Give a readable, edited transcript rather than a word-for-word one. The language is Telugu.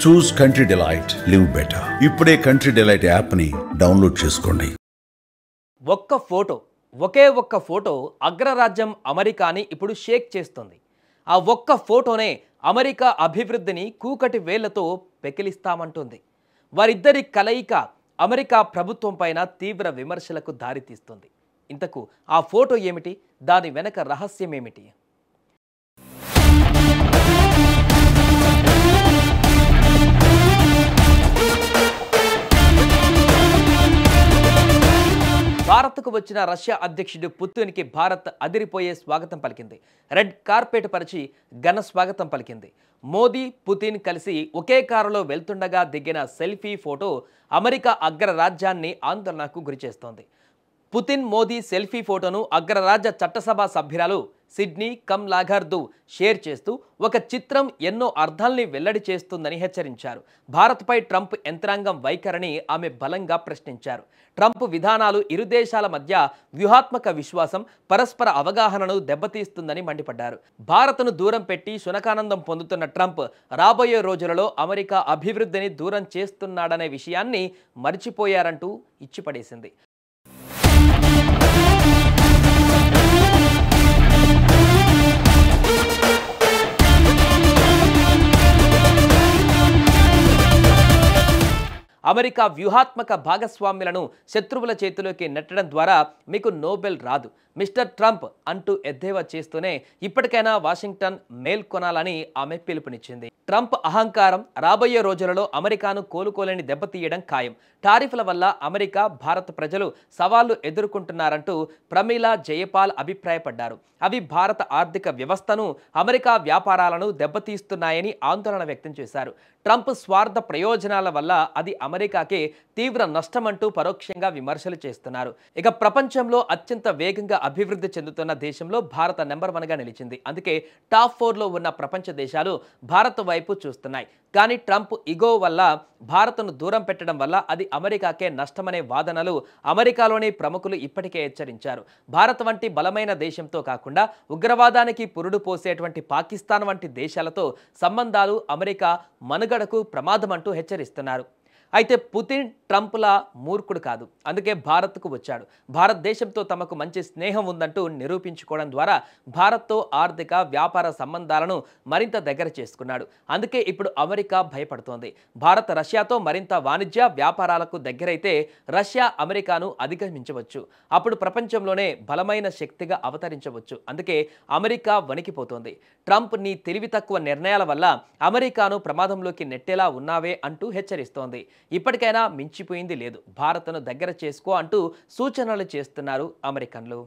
చూస్ కంట్రీ డిలైట్, లివ్ బెటర్. ఇప్పుడే కంట్రీ డిలైట్ యాప్ని డౌన్లోడ్ చేసుకోండి. ఒకే ఒక్క ఫోటో అగ్రరాజ్యం అమెరికాని ఇప్పుడు షేక్ చేస్తుంది. ఆ ఒక్క ఫోటోనే అమెరికా అభివృద్ధిని కూకటి వేళ్లతో పెకిలిస్తామంటుంది. వారిద్దరి కలయిక అమెరికా ప్రభుత్వం పైన తీవ్ర విమర్శలకు దారితీస్తుంది. ఇంతకు ఆ ఫోటో ఏమిటి? దాని వెనక రహస్యం ఏమిటి? భారత్కు వచ్చిన రష్యా అధ్యక్షుడు పుతిన్కి భారత్ అదిరిపోయే స్వాగతం పలికింది. రెడ్ కార్పెట్ పరిచి ఘన స్వాగతం పలికింది. మోదీ, పుతిన్ కలిసి ఒకే కారులో వెళ్తుండగా దిగిన సెల్ఫీ ఫోటో అమెరికా అగ్రరాజ్యాన్ని ఆందోళనకు గురిచేస్తోంది. పుతిన్, మోదీ సెల్ఫీ ఫోటోను అగ్రరాజ్య చట్టసభ సభ్యురాలు సిడ్నీ కమ్లాఘర్దు షేర్ చేస్తూ ఒక చిత్రం ఎన్నో అర్థాల్ని వెల్లడి చేస్తుందని హెచ్చరించారు. భారత్పై ట్రంప్ యంత్రాంగం వైఖరిని ఆమె బలంగా ప్రశ్నించారు. ట్రంప్ విధానాలు ఇరు దేశాల మధ్య వ్యూహాత్మక విశ్వాసం, పరస్పర అవగాహనను దెబ్బతీస్తుందని మండిపడ్డారు. భారత్ను దూరం పెట్టి శునకానందం పొందుతున్న ట్రంప్ రాబోయే రోజులలో అమెరికా అభివృద్ధిని దూరం చేస్తున్నాడనే విషయాన్ని మర్చిపోయారంటూ ఇచ్చిపడేసింది. అమెరికా వ్యూహాత్మక భాగస్వామ్యులను శత్రువుల చేతిలోకి నెట్టడం ద్వారా మీకు నోబెల్ రాదు మిస్టర్ ట్రంప్ అంటూ ఎద్దేవా చేస్తూనే ఇప్పటికైనా వాషింగ్టన్ మేల్కొనాలని ఆమె పిలుపునిచ్చింది. ట్రంప్ అహంకారం రాబోయే రోజులలో అమెరికాను కోలుకోలేని దెబ్బతీయడం ఖాయం. టారిఫ్ల వల్ల అమెరికా, భారత ప్రజలు సవాళ్లు ఎదుర్కొంటున్నారంటూ ప్రమీలా జయపాల్ అభిప్రాయపడ్డారు. అవి భారత ఆర్థిక వ్యవస్థను, అమెరికా వ్యాపారాలను దెబ్బతీస్తున్నాయని ఆందోళన వ్యక్తం చేశారు. ట్రంప్ స్వార్థ ప్రయోజనాల వల్ల అది అమెరికాకే తీవ్ర నష్టమంటూ పరోక్షంగా విమర్శలు చేస్తున్నారు. ఇక ప్రపంచంలో అత్యంత వేగంగా అభివృద్ధి చెందుతున్న దేశంలో భారత నెంబర్ 1గా నిలిచింది. అందుకే టాప్ 4లో ఉన్న ప్రపంచ దేశాలు భారత్ వైపు చూస్తున్నాయి. కానీ ట్రంప్ ఇగో వల్ల భారత్ను దూరం పెట్టడం వల్ల అది అమెరికాకే నష్టమనే వాదనలు అమెరికాలోని ప్రముఖులు ఇప్పటికే హెచ్చరించారు. భారత్ వంటి బలమైన దేశంతో కాకుండా ఉగ్రవాదానికి పురుడు పోసేటువంటి పాకిస్తాన్ వంటి దేశాలతో సంబంధాలు అమెరికా మనుగడకు ప్రమాదమంటూ హెచ్చరిస్తున్నారు. అయితే పుతిన్ ట్రంప్లా మూర్ఖుడు కాదు. అందుకే భారత్కు వచ్చాడు. భారతదేశంతో తమకు మంచి స్నేహం ఉందంటూ నిరూపించుకోవడం ద్వారా భారత్తో ఆర్థిక, వ్యాపార సంబంధాలను మరింత దగ్గర చేసుకున్నాడు. అందుకే ఇప్పుడు అమెరికా భయపడుతోంది. భారత్ రష్యాతో మరింత వాణిజ్య, వ్యాపారాలకు దగ్గరైతే రష్యా అమెరికాను అధిగమించవచ్చు. అప్పుడు ప్రపంచంలోనే బలమైన శక్తిగా అవతరించవచ్చు. అందుకే అమెరికా వణికిపోతోంది. ట్రంప్ నీ తెలివి తక్కువ నిర్ణయాల వల్ల అమెరికాను ప్రమాదంలోకి నెట్టేలా ఉన్నావే అంటూ హెచ్చరిస్తోంది. ఇప్పటికైనా మించిపోయింది లేదు, భారత్ను దగ్గర చేసుకో అంటూ సూచనలు చేస్తున్నారు అమెరికన్లు.